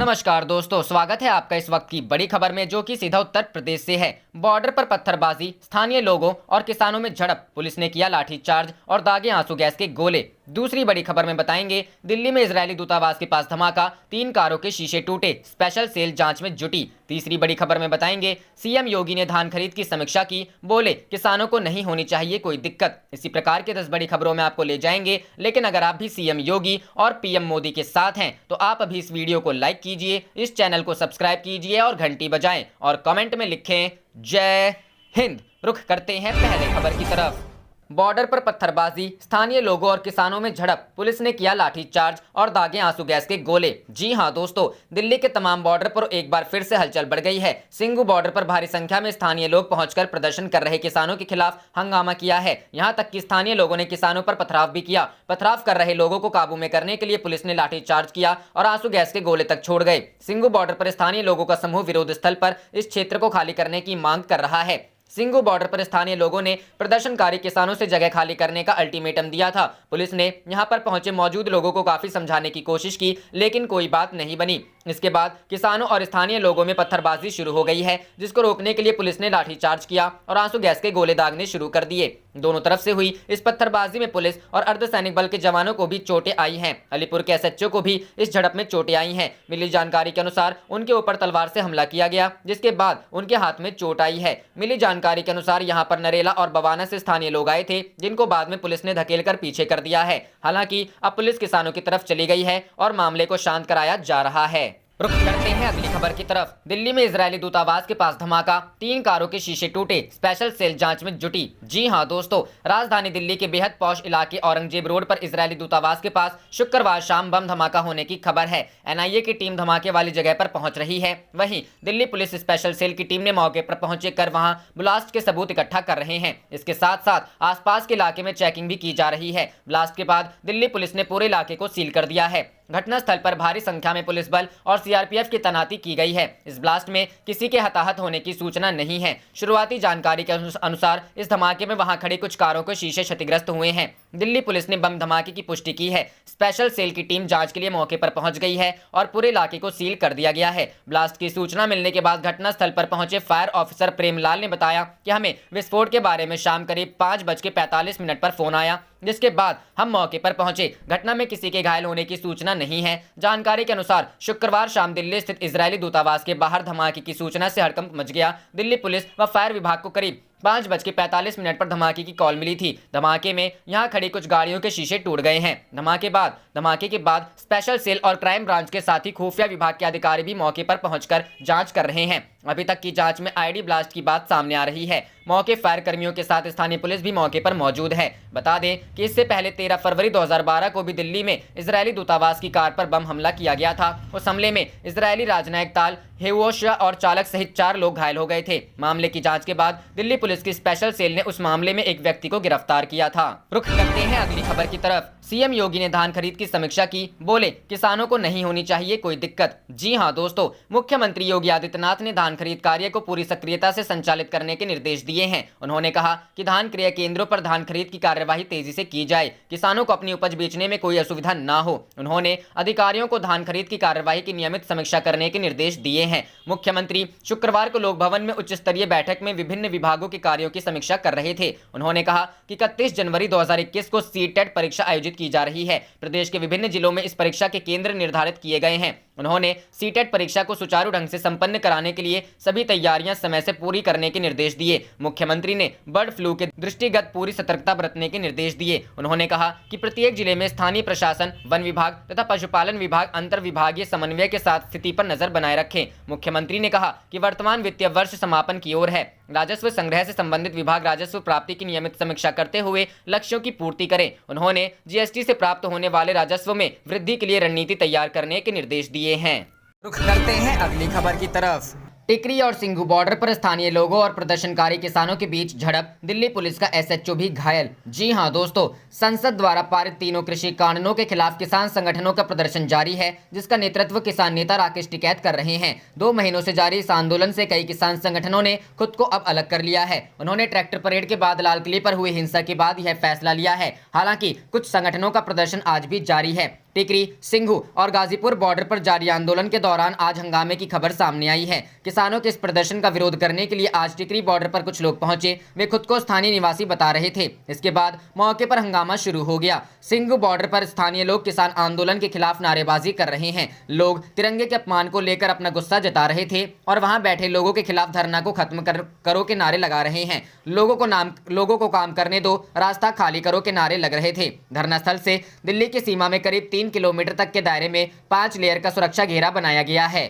नमस्कार दोस्तों, स्वागत है आपका इस वक्त की बड़ी खबर में, जो कि सीधा उत्तर प्रदेश से है। बॉर्डर पर पत्थरबाजी, स्थानीय लोगों और किसानों में झड़प, पुलिस ने किया लाठीचार्ज और दागे आंसू गैस के गोले। दूसरी बड़ी खबर में बताएंगे, दिल्ली में इजरायली दूतावास के पास धमाका, 3 कारों के शीशे टूटे, स्पेशल सेल जांच में जुटी। तीसरी बड़ी खबर में बताएंगे, सीएम योगी ने धान खरीद की समीक्षा की, बोले किसानों को नहीं होनी चाहिए कोई दिक्कत। इसी प्रकार के 10 बड़ी खबरों में आपको ले जाएंगे। लेकिन अगर आप भी सीएम योगी और पीएम मोदी के साथ हैं तो आप अभी इस वीडियो को लाइक कीजिए, इस चैनल को सब्सक्राइब कीजिए और घंटी बजाएं और कमेंट में लिखें जय हिंद। रुख करते हैं पहले खबर की तरफ। बॉर्डर पर पत्थरबाजी, स्थानीय लोगों और किसानों में झड़प, पुलिस ने किया लाठीचार्ज और दागे आंसू गैस के गोले। जी हां दोस्तों, दिल्ली के तमाम बॉर्डर पर एक बार फिर से हलचल बढ़ गई है। सिंघू बॉर्डर पर भारी संख्या में स्थानीय लोग पहुंचकर प्रदर्शन कर रहे किसानों के खिलाफ हंगामा किया है। यहां तक कि स्थानीय लोगों ने किसानों पर पथराव भी किया। पथराव कर रहे लोगों को काबू में करने के लिए पुलिस ने लाठीचार्ज किया और आंसू गैस के गोले तक छोड़ गए। सिंघू बॉर्डर पर स्थानीय लोगों का समूह विरोध स्थल पर इस क्षेत्र को खाली करने की मांग कर रहा है। सिंघू बॉर्डर पर स्थानीय लोगों ने प्रदर्शनकारी किसानों से जगह खाली करने का अल्टीमेटम दिया था। पुलिस ने यहां पर पहुंचे मौजूद लोगों को काफी समझाने की कोशिश की, लेकिन कोई बात नहीं बनी। इसके बाद किसानों और स्थानीय लोगों में पत्थरबाजी शुरू हो गई है, जिसको रोकने के लिए पुलिस ने लाठीचार्ज किया और आंसू गैस के गोले दागने शुरू कर दिए। दोनों तरफ से हुई इस पत्थरबाजी में पुलिस और अर्धसैनिक बल के जवानों को भी चोटें आई हैं। अलीपुर के एसएचओ को भी इस झड़प में चोटें आई हैं। मिली जानकारी के अनुसार उनके ऊपर तलवार से हमला किया गया, जिसके बाद उनके हाथ में चोट आई है। मिली जानकारी के अनुसार यहां पर नरेला और बवाना से स्थानीय लोग आए थे, जिनको बाद में पुलिस ने धकेलकर पीछे कर दिया है। हालांकि अब पुलिस किसानों की तरफ चली गई है और मामले को शांत कराया जा रहा है। रुख करते हैं अगली खबर की तरफ। दिल्ली में इजरायली दूतावास के पास धमाका, 3 कारों के शीशे टूटे, स्पेशल सेल जांच में जुटी। जी हां दोस्तों, राजधानी दिल्ली के बेहद पॉश इलाके औरंगजेब रोड पर इजरायली दूतावास के पास शुक्रवार शाम बम धमाका होने की खबर है। एनआईए की टीम धमाके वाली जगह पर पहुंच रही है। वहीं दिल्ली पुलिस स्पेशल सेल की टीम ने मौके पर पहुंचे कर वहां ब्लास्ट के सबूत इकट्ठा कर रहे हैं। इसके साथ साथ आसपास के इलाके में चेकिंग भी की जा रही है। ब्लास्ट के बाद दिल्ली पुलिस ने पूरे इलाके को सील कर दिया है। घटनास्थल पर भारी संख्या में पुलिस बल और सीआरपीएफ की तैनाती की गई है। इस ब्लास्ट में किसी के हताहत होने की सूचना नहीं है। शुरुआती जानकारी के अनुसार इस धमाके में वहां खड़ी कुछ कारों के शीशे क्षतिग्रस्त हुए हैं। दिल्ली पुलिस ने बम धमाके की पुष्टि की है। स्पेशल सेल की टीम जांच के लिए मौके पर पहुंच गई है और पूरे इलाके को सील कर दिया गया है। ब्लास्ट की सूचना मिलने के बाद घटनास्थल पर पहुंचे फायर ऑफिसर प्रेमलाल ने बताया कि हमें विस्फोट के बारे में शाम करीब 5:45 पर फोन आया, जिसके बाद हम मौके पर पहुंचे। घटना में किसी के घायल होने की सूचना नहीं है। जानकारी के अनुसार शुक्रवार शाम दिल्ली स्थित इजरायली दूतावास के बाहर धमाके की सूचना से हड़कंप मच गया। दिल्ली पुलिस व फायर विभाग को करीब 5:45 पर धमाके की कॉल मिली थी। धमाके में यहां खड़ी कुछ गाड़ियों के शीशे टूट गए हैं। धमाके के बाद स्पेशल सेल और क्राइम ब्रांच के साथ ही खुफिया विभाग के अधिकारी भी मौके पर पहुंचकर जांच कर रहे हैं। अभी तक की जांच में आईडी ब्लास्ट की बात सामने आ रही है। मौके फायर कर्मियों के साथ स्थानीय पुलिस भी मौके पर मौजूद है। बता दें कि इससे पहले 13 फरवरी 2012 को भी दिल्ली में इजरायली दूतावास की कार पर बम हमला किया गया था। उस हमले में इजरायली राजनयिक ताल हेवोशा और चालक सहित 4 लोग घायल हो गए थे। मामले की जांच के बाद दिल्ली पुलिस की स्पेशल सेल ने उस मामले में एक व्यक्ति को गिरफ्तार किया था। रुख करते हैं अगली खबर की तरफ। सीएम योगी ने धान खरीद की समीक्षा की, बोले किसानों को नहीं होनी चाहिए कोई दिक्कत। जी हां दोस्तों, मुख्यमंत्री योगी आदित्यनाथ ने धान खरीद कार्य को पूरी सक्रियता से संचालित करने के निर्देश दिए हैं। उन्होंने कहा कि धान क्रय केंद्रों पर धान खरीद की कार्यवाही तेजी से की जाए, किसानों को अपनी उपज बेचने में कोई असुविधा न हो। उन्होंने अधिकारियों को धान खरीद की कार्यवाही की नियमित समीक्षा करने के निर्देश दिए हैं। मुख्यमंत्री शुक्रवार को लोक भवन में उच्च स्तरीय बैठक में विभिन्न विभागों के कार्यों की समीक्षा कर रहे थे। उन्होंने कहा कि 31 जनवरी 2021 को सीटेट परीक्षा आयोजित की जा रही है। प्रदेश के विभिन्न जिलों में इस परीक्षा के केंद्र निर्धारित किए गए हैं। उन्होंने सीटेट परीक्षा को सुचारू ढंग से संपन्न कराने के लिए सभी तैयारियां समय से पूरी करने के निर्देश दिए। मुख्यमंत्री ने बर्ड फ्लू के दृष्टिगत पूरी सतर्कता बरतने के निर्देश दिए। उन्होंने कहा कि प्रत्येक जिले में स्थानीय प्रशासन, वन विभाग तथा पशुपालन विभाग अंतर विभागीय समन्वय के साथ स्थिति पर नजर बनाए रखें। मुख्यमंत्री ने कहा कि वर्तमान वित्तीय वर्ष समापन की ओर है। राजस्व संग्रह से संबंधित विभाग राजस्व प्राप्ति की नियमित समीक्षा करते हुए लक्ष्यों की पूर्ति करें। उन्होंने जीएसटी से प्राप्त होने वाले राजस्व में वृद्धि के लिए रणनीति तैयार करने के निर्देश दिए हैं। रुख करते हैं अगली खबर की तरफ। टिकरी और सिंघू बॉर्डर पर स्थानीय लोगों और प्रदर्शनकारी किसानों के बीच झड़प, दिल्ली पुलिस का एसएचओ भी घायल। जी हां दोस्तों, संसद द्वारा पारित तीनों कृषि कानूनों के खिलाफ किसान संगठनों का प्रदर्शन जारी है, जिसका नेतृत्व किसान नेता राकेश टिकैत कर रहे हैं। 2 महीनों से जारी इस आंदोलन से कई किसान संगठनों ने खुद को अब अलग कर लिया है। उन्होंने ट्रैक्टर परेड के बाद लाल किले पर हुई हिंसा के बाद यह फैसला लिया है। हालांकि कुछ संगठनों का प्रदर्शन आज भी जारी है। टिकरी, सिंघू और गाजीपुर बॉर्डर पर जारी आंदोलन के दौरान आज हंगामे की खबर सामने आई है। किसानों के इस प्रदर्शन का विरोध करने के लिए आज टिकरी बॉर्डर पर कुछ लोग पहुंचे। वे खुद को स्थानीय निवासी बता रहे थे। इसके बाद मौके पर हंगामा शुरू हो गया। सिंघू बॉर्डर पर स्थानीय लोग किसान आंदोलन के खिलाफ नारेबाजी कर रहे हैं। लोग तिरंगे के अपमान को लेकर अपना गुस्सा जता रहे थे और वहां बैठे लोगों के खिलाफ धरना को खत्म करो के नारे लगा रहे हैं। लोगों को काम करने दो, रास्ता खाली करो के नारे लग रहे थे। धरना स्थल से दिल्ली की सीमा में करीब 3 किलोमीटर तक के दायरे में 5 लेयर का सुरक्षा घेरा बनाया गया है।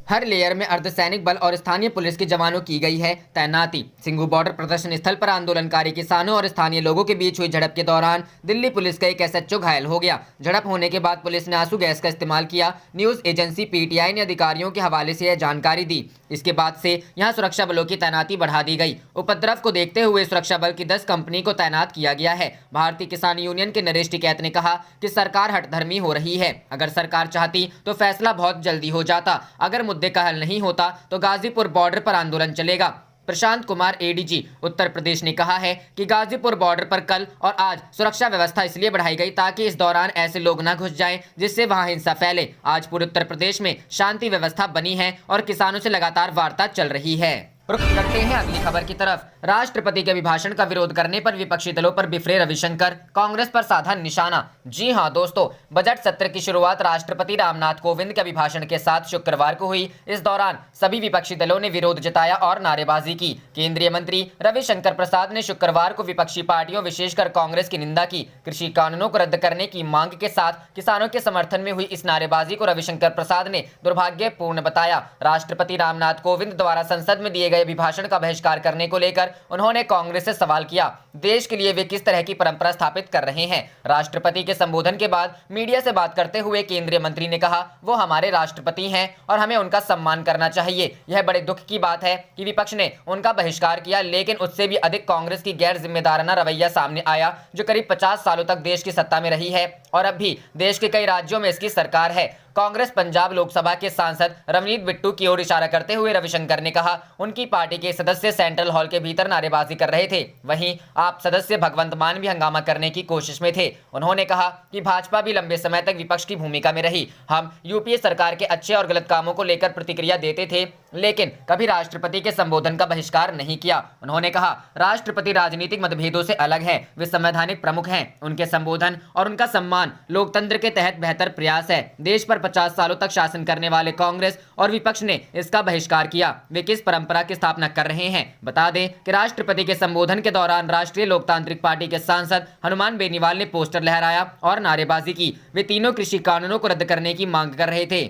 हर लेयर में अर्धसैनिक बल और स्थानीय पुलिस के जवानों की गई है तैनाती। सिंघू बॉर्डर प्रदर्शन स्थल पर आंदोलनकारी किसानों और स्थानीय लोगों के बीच हुई झड़प के दौरान दिल्ली पुलिस का एक एसएचओ घायल हो गया। झड़प होने के बाद पुलिस ने आंसू गैस का इस्तेमाल किया। न्यूज एजेंसी पीटीआई ने अधिकारियों के हवाले से यह जानकारी दी। इसके बाद से यहां सुरक्षा बलों की तैनाती बढ़ा दी गई। उपद्रव को देखते हुए सुरक्षा बल की 10 कंपनी को तैनात किया गया है। भारतीय किसान यूनियन के नरेश टिकैत ने कहा कि सरकार हठधर्मी हो रही है। अगर सरकार चाहती तो फैसला बहुत जल्दी हो जाता। अगर मुद्दे का हल नहीं होता तो गाजीपुर बॉर्डर पर आंदोलन चलेगा। प्रशांत कुमार एडीजी उत्तर प्रदेश ने कहा है कि गाजीपुर बॉर्डर पर कल और आज सुरक्षा व्यवस्था इसलिए बढ़ाई गई ताकि इस दौरान ऐसे लोग न घुस जाएं जिससे वहां हिंसा फैले। आज पूरे उत्तर प्रदेश में शांति व्यवस्था बनी है और किसानों से लगातार वार्ता चल रही है। रुख करते हैं अगली खबर की तरफ। राष्ट्रपति के अभिभाषण का विरोध करने पर विपक्षी दलों पर बिफरे रविशंकर, कांग्रेस पर साधा निशाना। जी हां दोस्तों, बजट सत्र की शुरुआत राष्ट्रपति रामनाथ कोविंद के अभिभाषण के साथ शुक्रवार को हुई। इस दौरान सभी विपक्षी दलों ने विरोध जताया और नारेबाजी की। केंद्रीय मंत्री रविशंकर प्रसाद ने शुक्रवार को विपक्षी पार्टियों विशेषकर कांग्रेस की निंदा की। कृषि कानूनों को रद्द करने की मांग के साथ किसानों के समर्थन में हुई इस नारेबाजी को रविशंकर प्रसाद ने दुर्भाग्यपूर्ण बताया। राष्ट्रपति रामनाथ कोविंद द्वारा संसद में दिए गए अभिभाषण का बहिष्कार करने को लेकर उन्होंने कांग्रेस से सवाल किया। देश के लिए वे किस तरह की परंपरा स्थापित कर रहे हैं। राष्ट्रपति के संबोधन के बाद मीडिया से बात करते हुए केंद्रीय मंत्री ने कहा, वो हमारे राष्ट्रपति हैं और हमें उनका सम्मान करना चाहिए। यह बड़े दुख की बात है कि विपक्ष ने उनका बहिष्कार किया, लेकिन उससे भी अधिक कांग्रेस की गैर जिम्मेदाराना रवैया सामने आया, जो करीब 50 सालों तक देश की सत्ता में रही है और अब भी देश के कई राज्यों में इसकी सरकार है। कांग्रेस पंजाब लोकसभा के सांसद रवनीत बिट्टू की ओर इशारा करते हुए रविशंकर ने कहा, उनकी पार्टी के सदस्य सेंट्रल हॉल के भीतर नारेबाजी कर रहे थे। वहीं आप सदस्य भगवंत मान भी हंगामा करने की कोशिश में थे। उन्होंने कहा कि भाजपा भी लंबे समय तक विपक्ष की भूमिका में रही। हम यूपीए सरकार के अच्छे और गलत कामों को लेकर प्रतिक्रिया देते थे, लेकिन कभी राष्ट्रपति के संबोधन का बहिष्कार नहीं किया। उन्होंने कहा, राष्ट्रपति राजनीतिक मतभेदों से अलग है, वे संवैधानिक प्रमुख हैं। उनके संबोधन और उनका सम्मान लोकतंत्र के तहत बेहतर प्रयास है। देश पर 50 सालों तक शासन करने वाले कांग्रेस और विपक्ष ने इसका बहिष्कार किया। वे किस परंपरा की स्थापना कर रहे हैं? बता दें कि राष्ट्रपति के संबोधन के दौरान राष्ट्रीय लोकतांत्रिक पार्टी के सांसद हनुमान बेनीवाल ने पोस्टर लहराया और नारेबाजी की। वे तीनों कृषि कानूनों को रद्द करने की मांग कर रहे थे।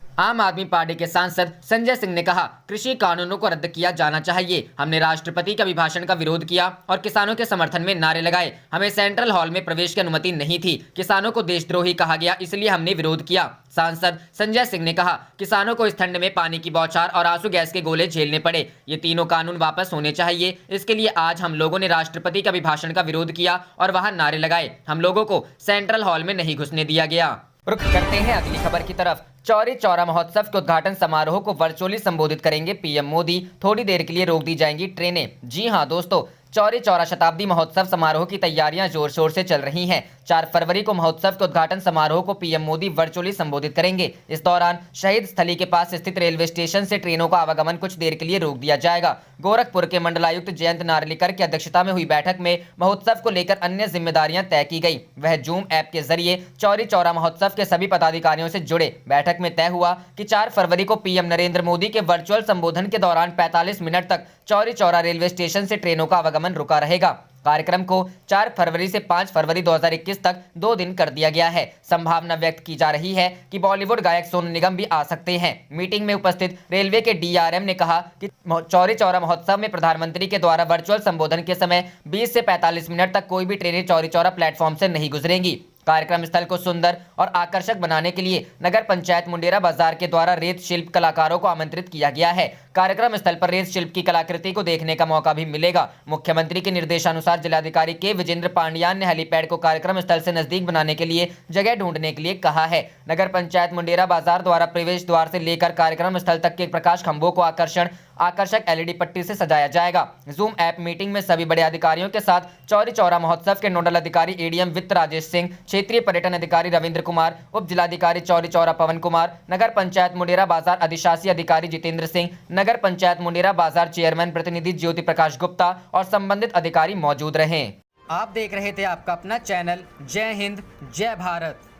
आम आदमी पार्टी के सांसद संजय सिंह ने कहा, कृषि कानूनों को रद्द किया जाना चाहिए। हमने राष्ट्रपति के अभिभाषण का विरोध किया और किसानों के समर्थन में नारे लगाए। हमें सेंट्रल हॉल में प्रवेश की अनुमति नहीं थी। किसानों को देशद्रोही कहा गया, इसलिए हमने विरोध किया। सांसद संजय सिंह ने कहा, किसानों को इस ठंड में पानी की बौछार और आंसू गैस के गोले झेलने पड़े। ये तीनों कानून वापस होने चाहिए। इसके लिए आज हम लोगों ने राष्ट्रपति के अभिभाषण का विरोध किया और वहां नारे लगाए। हम लोगों को सेंट्रल हॉल में नहीं घुसने दिया गया। रुख करते हैं अगली खबर की तरफ। चौरी चौरा महोत्सव के उद्घाटन समारोह को वर्चुअली संबोधित करेंगे पीएम मोदी। थोड़ी देर के लिए रोक दी जाएंगी ट्रेनें। जी हां दोस्तों, चौरी चौरा शताब्दी महोत्सव समारोह की तैयारियां जोर शोर से चल रही हैं। 4 फरवरी को महोत्सव के उद्घाटन समारोह को पीएम मोदी वर्चुअली संबोधित करेंगे। इस दौरान शहीद स्थली के पास स्थित रेलवे स्टेशन से ट्रेनों का आवागमन कुछ देर के लिए रोक दिया जाएगा। गोरखपुर के मंडलायुक्त जयंत नार्लिकर की अध्यक्षता में हुई बैठक में महोत्सव को लेकर अन्य जिम्मेदारियां तय की गई। वह जूम ऐप के जरिए चौरी चौरा महोत्सव के सभी पदाधिकारियों से जुड़े। बैठक में तय हुआ कि 4 फरवरी को पीएम नरेंद्र मोदी के वर्चुअल संबोधन के दौरान 45 मिनट तक चौरी चौरा रेलवे स्टेशन से ट्रेनों का आवागमन रुका रहेगा। कार्यक्रम को 4 फरवरी से 5 फरवरी 2021 तक 2 दिन कर दिया गया है। संभावना व्यक्त की जा रही है कि बॉलीवुड गायक सोनू निगम भी आ सकते हैं। मीटिंग में उपस्थित रेलवे के डीआरएम ने कहा कि चौरी चौरा महोत्सव में प्रधानमंत्री के द्वारा वर्चुअल संबोधन के समय 20 से 45 मिनट तक कोई भी ट्रेनें चौरी चौरा प्लेटफॉर्म से नहीं गुजरेंगी। कार्यक्रम स्थल को सुंदर और आकर्षक बनाने के लिए नगर पंचायत मुंडेरा बाजार के द्वारा रेत शिल्प कलाकारों को आमंत्रित किया गया है। कार्यक्रम स्थल पर रेत शिल्प की कलाकृति को देखने का मौका भी मिलेगा। मुख्यमंत्री के निर्देशानुसार जिलाधिकारी के विजेंद्र पांडियान ने हेलीपैड को कार्यक्रम स्थल से नजदीक बनाने के लिए जगह ढूंढने के लिए कहा है। नगर पंचायत मुंडेरा बाजार द्वारा प्रवेश द्वार से लेकर कार्यक्रम स्थल तक के प्रकाश खंभों को आकर्षक एलईडी पट्टी से सजाया जाएगा। जूम ऐप मीटिंग में सभी बड़े अधिकारियों के साथ चौरी चौरा महोत्सव के नोडल अधिकारी एडीएम वित्त राजेश सिंह, क्षेत्रीय पर्यटन अधिकारी रविंद्र कुमार, उप जिलाधिकारी चौरी चौरा पवन कुमार, नगर पंचायत मुंडेरा बाजार अधिशासी अधिकारी जितेंद्र सिंह, नगर पंचायत मुंडेरा बाजार चेयरमैन प्रतिनिधि ज्योति प्रकाश गुप्ता और संबंधित अधिकारी मौजूद रहे। आप देख रहे थे आपका अपना चैनल जय हिंद जय भारत।